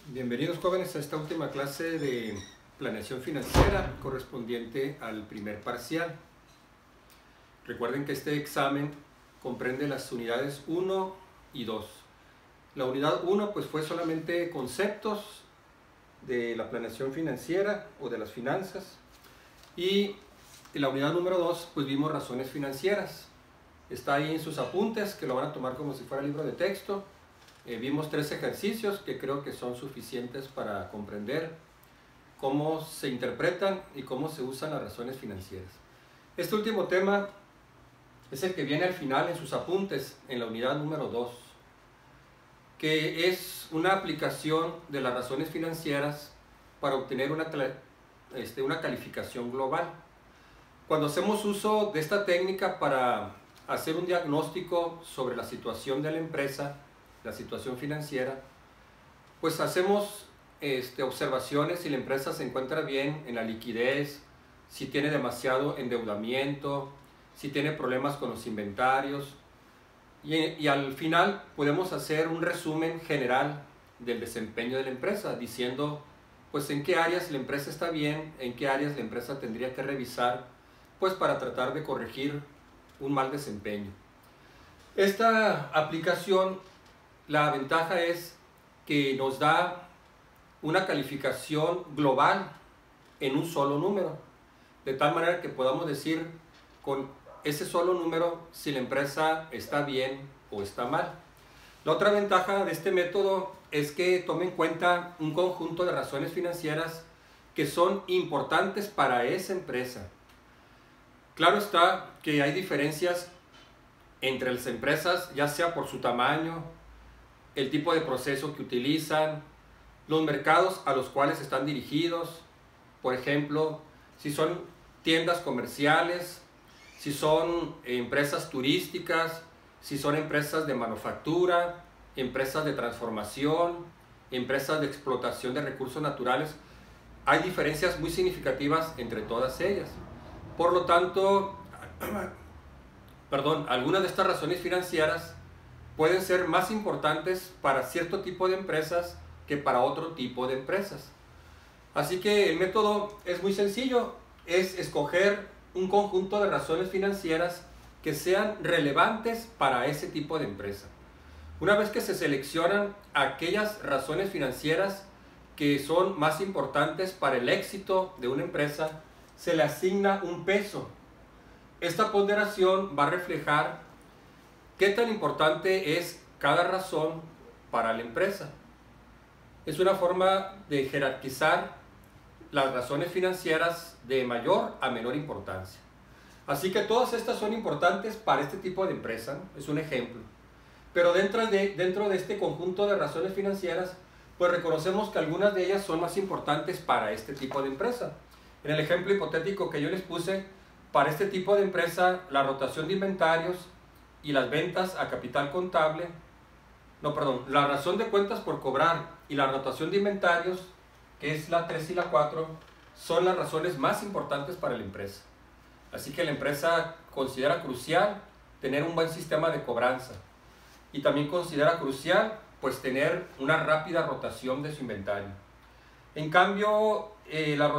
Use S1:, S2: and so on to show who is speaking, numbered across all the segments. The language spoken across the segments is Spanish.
S1: Bienvenidos jóvenes a esta última clase de planeación financiera correspondiente al primer parcial. Recuerden que este examen comprende las unidades 1 y 2. La unidad 1 pues fue solamente conceptos de la planeación financiera o de las finanzas, y en la unidad número 2 pues vimos razones financieras. Está ahí en sus apuntes, que lo van a tomar como si fuera libro de texto. Vimos 3 ejercicios que creo que son suficientes para comprender cómo se interpretan y cómo se usan las razones financieras. Este último tema es el que viene al final en sus apuntes, en la unidad número 2, que es una aplicación de las razones financieras para obtener una calificación global. Cuando hacemos uso de esta técnica para hacer un diagnóstico sobre la situación de la empresa, la situación financiera, pues hacemos observaciones si la empresa se encuentra bien en la liquidez, si tiene demasiado endeudamiento, si tiene problemas con los inventarios, y al final podemos hacer un resumen general del desempeño de la empresa, diciendo pues en qué áreas la empresa está bien, en qué áreas la empresa tendría que revisar, pues para tratar de corregir un mal desempeño. Esta aplicación, la ventaja es que nos da una calificación global en un solo número, de tal manera que podamos decir con ese solo número si la empresa está bien o está mal. La otra ventaja de este método es que tome en cuenta un conjunto de razones financieras que son importantes para esa empresa. Claro está que hay diferencias entre las empresas, ya sea por su tamaño, el tipo de proceso que utilizan, los mercados a los cuales están dirigidos, por ejemplo, si son tiendas comerciales, si son empresas turísticas, si son empresas de manufactura, empresas de transformación, empresas de explotación de recursos naturales. Hay diferencias muy significativas entre todas ellas. Por lo tanto, algunas de estas razones financieras pueden ser más importantes para cierto tipo de empresas que para otro tipo de empresas. Así que el método es muy sencillo, es escoger un conjunto de razones financieras que sean relevantes para ese tipo de empresa. Una vez que se seleccionan aquellas razones financieras que son más importantes para el éxito de una empresa, se le asigna un peso. Esta ponderación va a reflejar ¿qué tan importante es cada razón para la empresa? Es una forma de jerarquizar las razones financieras de mayor a menor importancia. Así que todas estas son importantes para este tipo de empresa, ¿no? Es un ejemplo. Pero dentro de este conjunto de razones financieras, pues reconocemos que algunas de ellas son más importantes para este tipo de empresa. En el ejemplo hipotético que yo les puse, para este tipo de empresa, la rotación de inventarios y las ventas a capital contable, la razón de cuentas por cobrar y la rotación de inventarios, que es la 3 y la 4, son las razones más importantes para la empresa. Así que la empresa considera crucial tener un buen sistema de cobranza, y también considera crucial pues tener una rápida rotación de su inventario. En cambio, las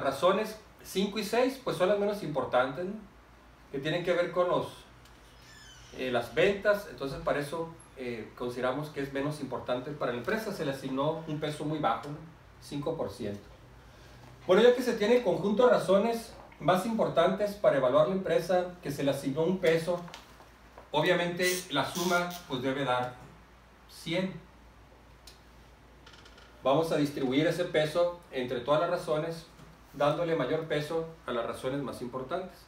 S1: razones 5 y 6 pues son las menos importantes, ¿no? Que tienen que ver con las ventas. Entonces para eso consideramos que es menos importante para la empresa. Se le asignó un peso muy bajo, ¿no? 5%. Bueno, ya que se tiene el conjunto de razones más importantes para evaluar la empresa, que se le asignó un peso, obviamente la suma pues debe dar 100. Vamos a distribuir ese peso entre todas las razones, dándole mayor peso a las razones más importantes.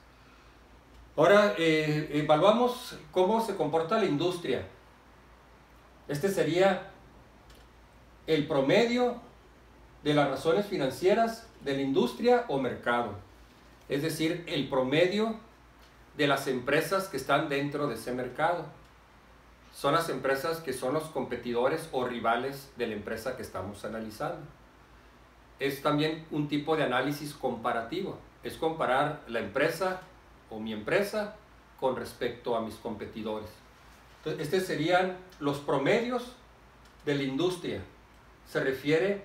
S1: Ahora evaluamos cómo se comporta la industria. Este sería el promedio de las razones financieras de la industria o mercado. Es decir, el promedio de las empresas que están dentro de ese mercado. Son las empresas que son los competidores o rivales de la empresa que estamos analizando. Es también un tipo de análisis comparativo. Es comparar la empresa o mi empresa con respecto a mis competidores. Entonces, estos serían los promedios de la industria. se refiere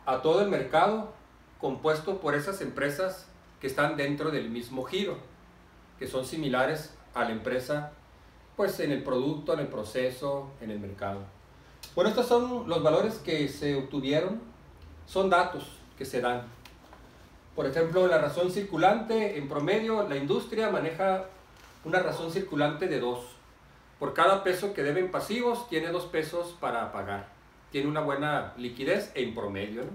S1: a todo el mercado compuesto por esas empresas que están dentro del mismo giro, que son similares a la empresa, pues en el producto, en el proceso, en el mercado. Bueno, estos son los valores que se obtuvieron, son datos que se dan. Por ejemplo, la razón circulante, en promedio, la industria maneja una razón circulante de 2. Por cada peso que deben pasivos, tiene 2 pesos para pagar. Tiene una buena liquidez en promedio, ¿no?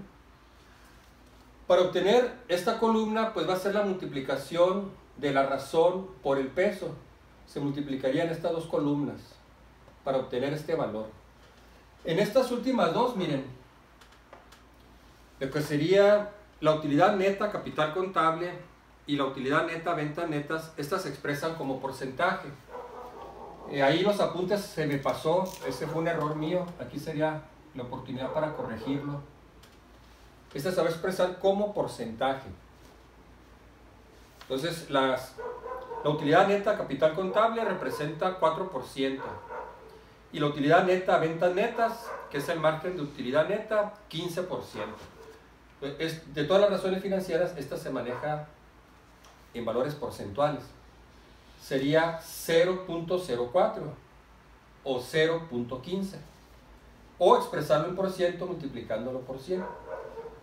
S1: Para obtener esta columna, pues va a ser la multiplicación de la razón por el peso. Se multiplicarían estas 2 columnas para obtener este valor. En estas últimas 2, miren, lo que sería la utilidad neta, capital contable, y la utilidad neta, ventas netas, estas se expresan como porcentaje. Ahí los apuntes se me pasó, ese fue un error mío, aquí sería la oportunidad para corregirlo. Esta se va a expresar como porcentaje. Entonces, la utilidad neta, capital contable, representa 4%. Y la utilidad neta, ventas netas, que es el margen de utilidad neta, 15%. De todas las razones financieras, esta se maneja en valores porcentuales. Sería 0.04 o 0.15. O expresarlo en por ciento multiplicándolo por 100.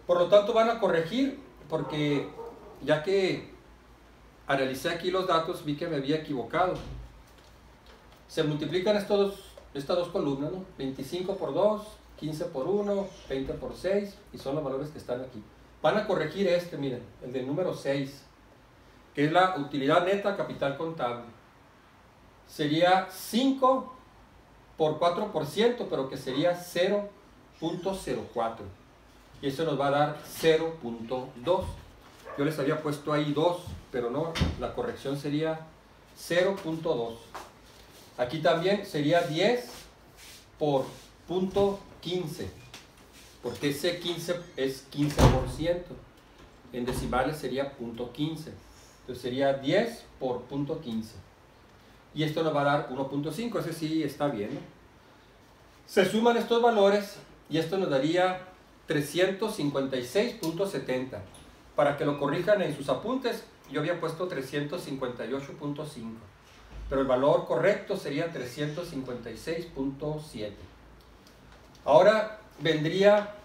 S1: Por lo tanto, van a corregir, porque ya que analicé aquí los datos, vi que me había equivocado. Se multiplican estas dos columnas, ¿no? 25 por 2, 15 por 1, 20 por 6, y son los valores que están aquí. Van a corregir miren, el del número 6, que es la utilidad neta capital contable. Sería 5 por 4%, pero que sería 0.04. Y eso nos va a dar 0.2. Yo les había puesto ahí 2, pero no, la corrección sería 0.2. Aquí también sería 10 por 0.15, porque ese 15 es 15%. En decimales sería 0.15. Entonces sería 10 por 0.15. Y esto nos va a dar 1.5, ese sí está bien, ¿no? Se suman estos valores y esto nos daría 356.70. Para que lo corrijan en sus apuntes, yo había puesto 358.5, pero el valor correcto sería 356.7. Ahora vendría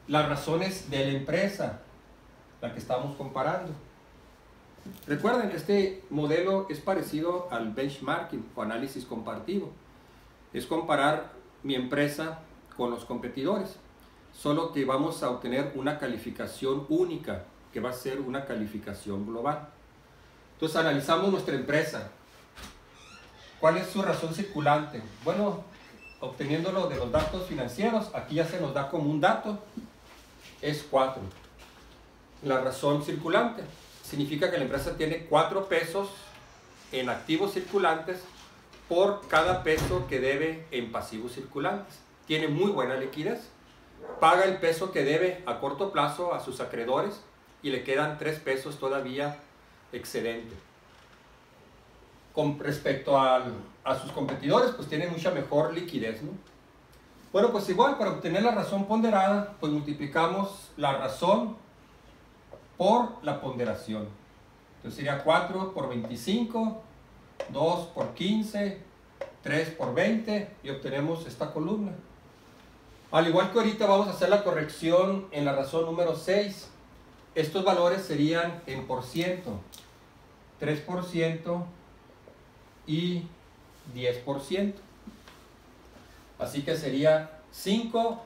S1: las razones de la empresa, la que estamos comparando. Recuerden que este modelo es parecido al benchmarking o análisis comparativo. Es comparar mi empresa con los competidores, solo que vamos a obtener una calificación única, que va a ser una calificación global. Entonces analizamos nuestra empresa. ¿Cuál es su razón circulante? Bueno, obteniéndolo de los datos financieros, aquí ya se nos da como un dato, es 4. La razón circulante significa que la empresa tiene 4 pesos en activos circulantes por cada peso que debe en pasivos circulantes. Tiene muy buena liquidez. Paga el peso que debe a corto plazo a sus acreedores y le quedan 3 pesos todavía excedente. Con respecto a sus competidores, pues tiene mucha mejor liquidez, ¿no? Bueno, pues igual, para obtener la razón ponderada, pues multiplicamos la razón por la ponderación. Entonces sería 4 por 25, 2 por 15, 3 por 20, y obtenemos esta columna. Al igual que ahorita vamos a hacer la corrección en la razón número 6. Estos valores serían en por ciento, 3% y 10%. Así que sería 5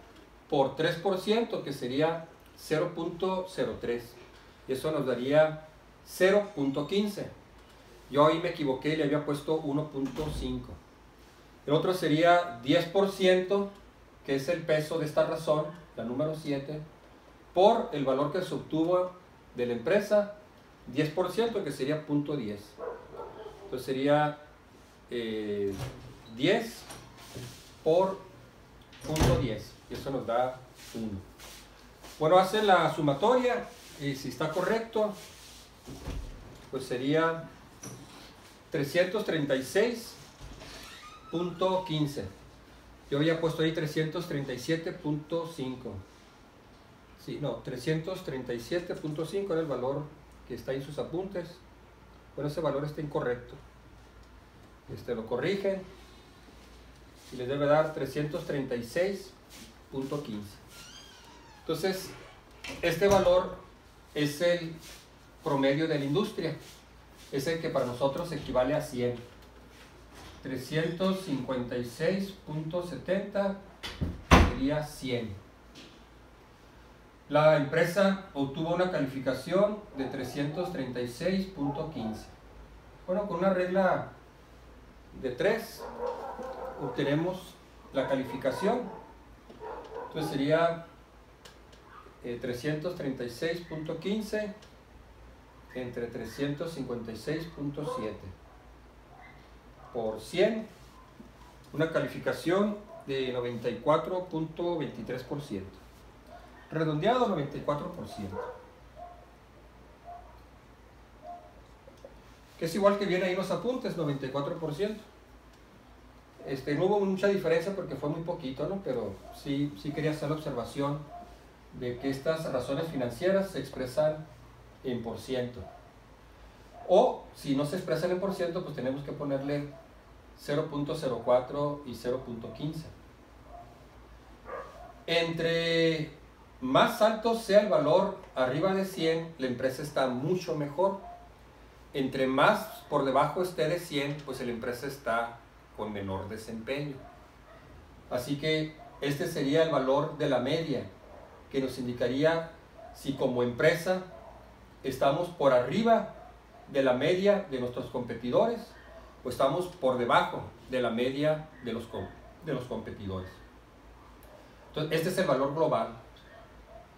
S1: por 3%, que sería 0.03. Y eso nos daría 0.15. Yo ahí me equivoqué y le había puesto 1.5. El otro sería 10%, que es el peso de esta razón, la número 7, por el valor que se obtuvo de la empresa, 10%, que sería 0.10. Entonces sería 10 por 0.10, y eso nos da 1. Bueno, hacen la sumatoria, y si está correcto, pues sería 336.15. Yo había puesto ahí 337.5. Sí, no, 337.5 era el valor que está ahí en sus apuntes. Bueno, ese valor está incorrecto. Lo corrigen y les debe dar 336.15. Entonces, este valor es el promedio de la industria. Es el que para nosotros equivale a 100. 356.70 sería 100. La empresa obtuvo una calificación de 336.15. Bueno, con una regla de 3 obtenemos la calificación. Entonces sería 336.15 entre 356.7 por 100, una calificación de 94.23%. Redondeado 94%. Que es igual que viene ahí en los apuntes, 94%. No hubo mucha diferencia porque fue muy poquito, ¿no? Pero sí quería hacer la observación de que estas razones financieras se expresan en por ciento. O si no se expresan en por ciento, pues tenemos que ponerle 0.04 y 0.15. Entre más alto sea el valor arriba de 100, la empresa está mucho mejor. Entre más por debajo esté de 100, pues la empresa está con menor desempeño. Así que este sería el valor de la media, que nos indicaría si como empresa estamos por arriba de la media de nuestros competidores o estamos por debajo de la media de los competidores. Entonces, este es el valor global.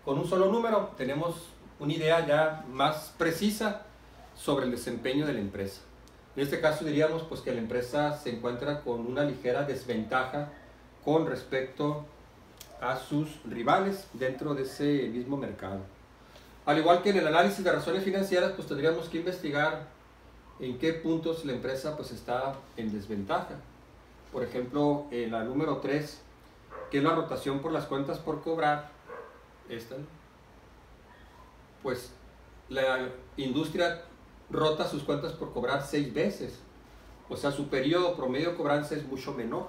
S1: Con un solo número tenemos una idea ya más precisa sobre el desempeño de la empresa. En este caso diríamos pues que la empresa se encuentra con una ligera desventaja con respecto a sus rivales dentro de ese mismo mercado. Al igual que en el análisis de razones financieras, pues tendríamos que investigar en qué puntos la empresa pues está en desventaja. Por ejemplo, en la número 3, que es la rotación por las cuentas por cobrar, pues la industria rota sus cuentas por cobrar 6 veces. O sea, su periodo promedio de cobranza es mucho menor.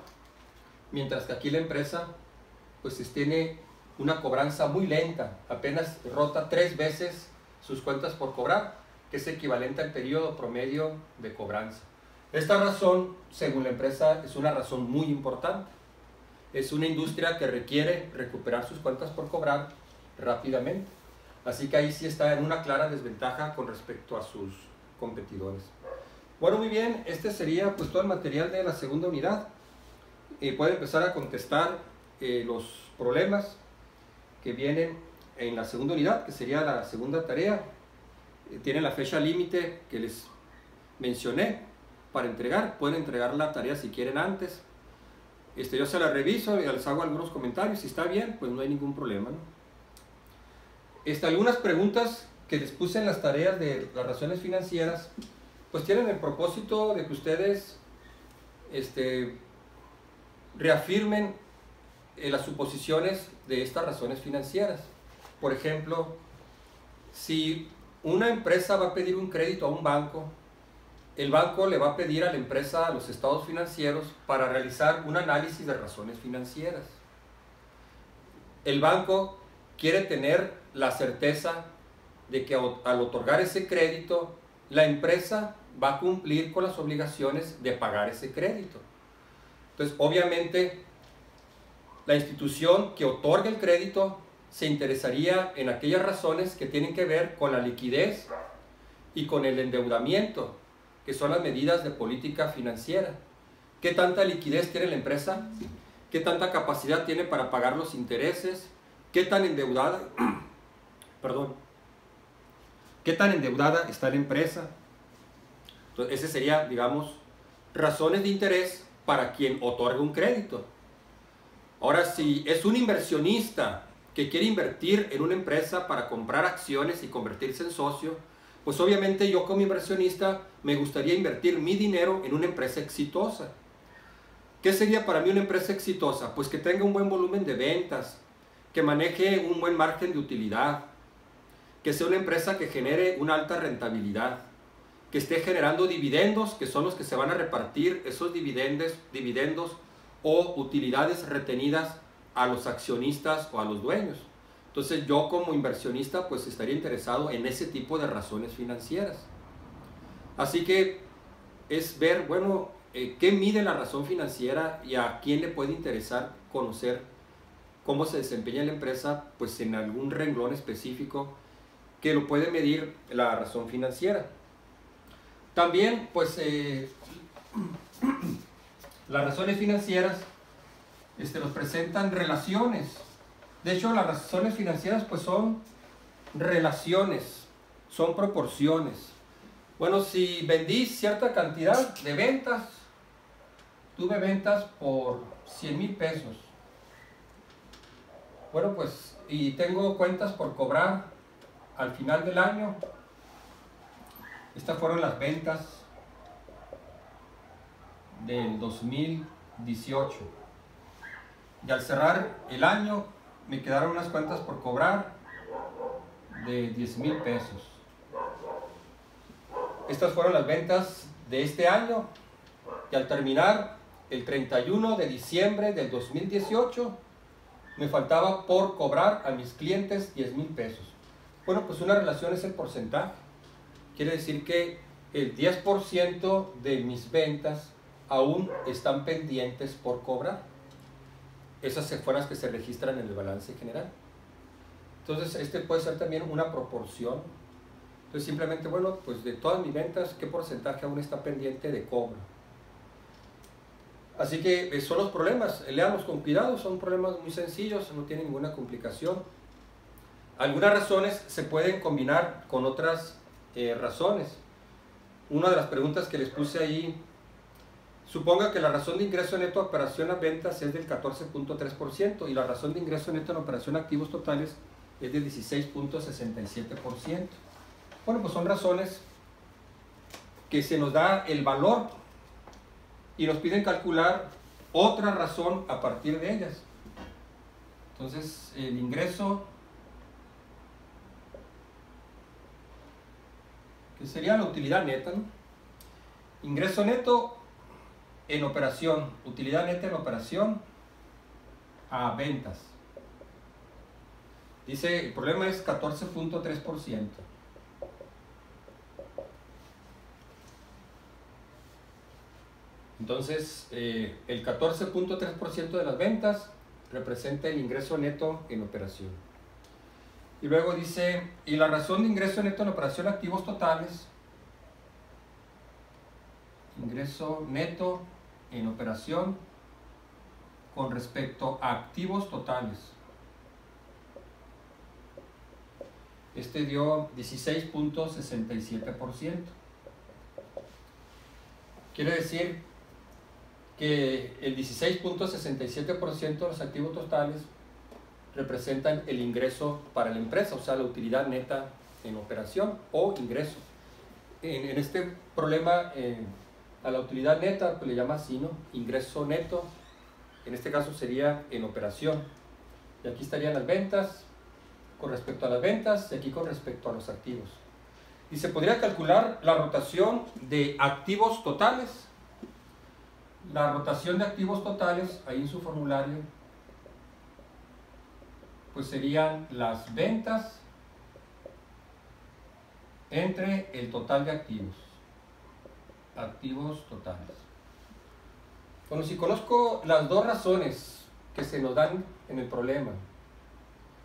S1: Mientras que aquí la empresa pues tiene una cobranza muy lenta, apenas rota 3 veces sus cuentas por cobrar, que es equivalente al periodo promedio de cobranza. Esta razón, según la empresa, es una razón muy importante. Es una industria que requiere recuperar sus cuentas por cobrar rápidamente. Así que ahí sí está en una clara desventaja con respecto a sus competidores. Bueno, muy bien, este sería pues todo el material de la segunda unidad. Pueden empezar a contestar los problemas que vienen en la segunda unidad, que sería la segunda tarea. Tienen la fecha límite que les mencioné para entregar. Pueden entregar la tarea si quieren antes. Yo se la reviso y les hago algunos comentarios. Si está bien, pues no hay ningún problema, ¿no? Algunas preguntas que les puse en las tareas de las razones financieras, pues tienen el propósito de que ustedes reafirmen las suposiciones de estas razones financieras. Por ejemplo, si una empresa va a pedir un crédito a un banco, el banco le va a pedir a la empresa los estados financieros para realizar un análisis de razones financieras. El banco quiere tener la certeza de que al otorgar ese crédito, la empresa va a cumplir con las obligaciones de pagar ese crédito. Entonces, obviamente, la institución que otorga el crédito se interesaría en aquellas razones que tienen que ver con la liquidez y con el endeudamiento, que son las medidas de política financiera. ¿Qué tanta liquidez tiene la empresa? ¿Qué tanta capacidad tiene para pagar los intereses? ¿Qué tan endeudada, qué tan endeudada está la empresa? Entonces, ese sería, digamos, razones de interés para quien otorga un crédito. Ahora, si es un inversionista que quiere invertir en una empresa para comprar acciones y convertirse en socio, pues obviamente yo como inversionista me gustaría invertir mi dinero en una empresa exitosa. ¿Qué sería para mí una empresa exitosa? Pues que tenga un buen volumen de ventas, que maneje un buen margen de utilidad, que sea una empresa que genere una alta rentabilidad, que esté generando dividendos, que son los que se van a repartir esos dividendos o utilidades retenidas a los accionistas o a los dueños. Entonces yo como inversionista pues estaría interesado en ese tipo de razones financieras. Así que es ver, bueno, qué mide la razón financiera y a quién le puede interesar conocer cómo se desempeña la empresa, pues en algún renglón específico que lo puede medir la razón financiera. También, pues, las razones financieras nos presentan relaciones. De hecho, las razones financieras, pues, son relaciones, son proporciones. Bueno, si vendí cierta cantidad de ventas, tuve ventas por 100,000 pesos. Bueno, pues, y tengo cuentas por cobrar al final del año. Estas fueron las ventas del 2018. Y al cerrar el año me quedaron unas cuentas por cobrar de 10,000 pesos. Estas fueron las ventas de este año. Y al terminar el 31 de diciembre del 2018, me faltaba por cobrar a mis clientes 10,000 pesos. Bueno, pues una relación es el porcentaje. Quiere decir que el 10% de mis ventas aún están pendientes por cobrar. Esas fueron las que se registran en el balance general. Entonces, puede ser también una proporción. Entonces, simplemente, bueno, pues de todas mis ventas, ¿qué porcentaje aún está pendiente de cobro? Así que son los problemas. Leamos con cuidado, son problemas muy sencillos, no tienen ninguna complicación. Algunas razones se pueden combinar con otras razones. Una de las preguntas que les puse ahí, suponga que la razón de ingreso neto a operación a ventas es del 14.3% y la razón de ingreso neto en operación a activos totales es del 16.67%. Bueno, pues son razones que se nos da el valor y nos piden calcular otra razón a partir de ellas. Entonces, el ingreso, que sería la utilidad neta, ¿no? Ingreso neto en operación, utilidad neta en operación a ventas. Dice, el problema es 14.3%. Entonces, el 14.3% de las ventas representa el ingreso neto en operación. Y luego dice, y la razón de ingreso neto en operación activos totales, ingreso neto en operación con respecto a activos totales. Dio 16.67%. Quiere decir que el 16.67% de los activos totales representan el ingreso para la empresa, o sea, la utilidad neta en operación o ingreso. En este problema, a la utilidad neta pues le llama así, ¿no? Ingreso neto, en este caso sería en operación. Y aquí estarían las ventas con respecto a las ventas y aquí con respecto a los activos. Y se podría calcular la rotación de activos totales. La rotación de activos totales, ahí en su formulario, pues serían las ventas entre el total de activos. Activos totales. Bueno, si conozco las dos razones que se nos dan en el problema,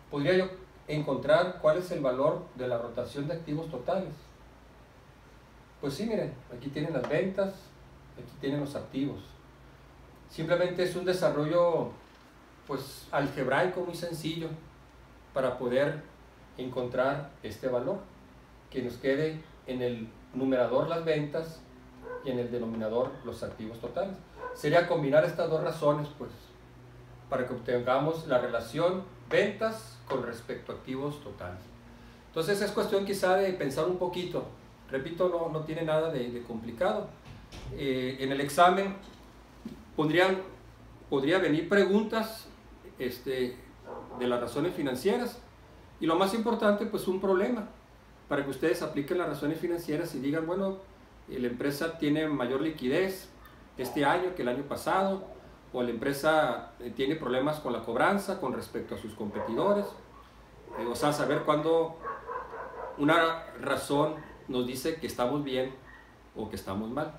S1: podría yo encontrar cuál es el valor de la rotación de activos totales. Pues sí, miren, aquí tienen las ventas, aquí tienen los activos. Simplemente es un desarrollo pues algebraico muy sencillo para poder encontrar este valor, que nos quede en el numerador las ventas y en el denominador los activos totales. Sería combinar estas dos razones pues para que obtengamos la relación ventas con respecto a activos totales. Entonces es cuestión quizá de pensar un poquito. Repito, no tiene nada de complicado. En el examen podría venir preguntas de las razones financieras y lo más importante, pues un problema para que ustedes apliquen las razones financieras y digan, bueno, la empresa tiene mayor liquidez este año que el año pasado, o la empresa tiene problemas con la cobranza con respecto a sus competidores, o sea, saber cuándo una razón nos dice que estamos bien o que estamos mal.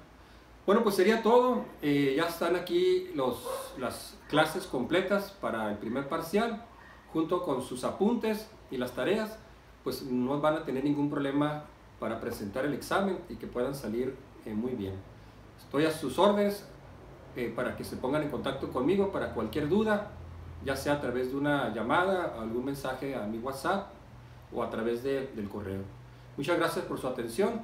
S1: Bueno, pues sería todo. Ya están aquí las clases completas para el primer parcial, junto con sus apuntes y las tareas, pues no van a tener ningún problema para presentar el examen y que puedan salir muy bien. Estoy a sus órdenes para que se pongan en contacto conmigo para cualquier duda, ya sea a través de una llamada, algún mensaje a mi WhatsApp o a través del correo. Muchas gracias por su atención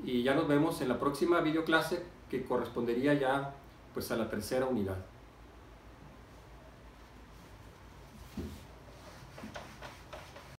S1: y ya nos vemos en la próxima videoclase que correspondería ya pues a la tercera unidad.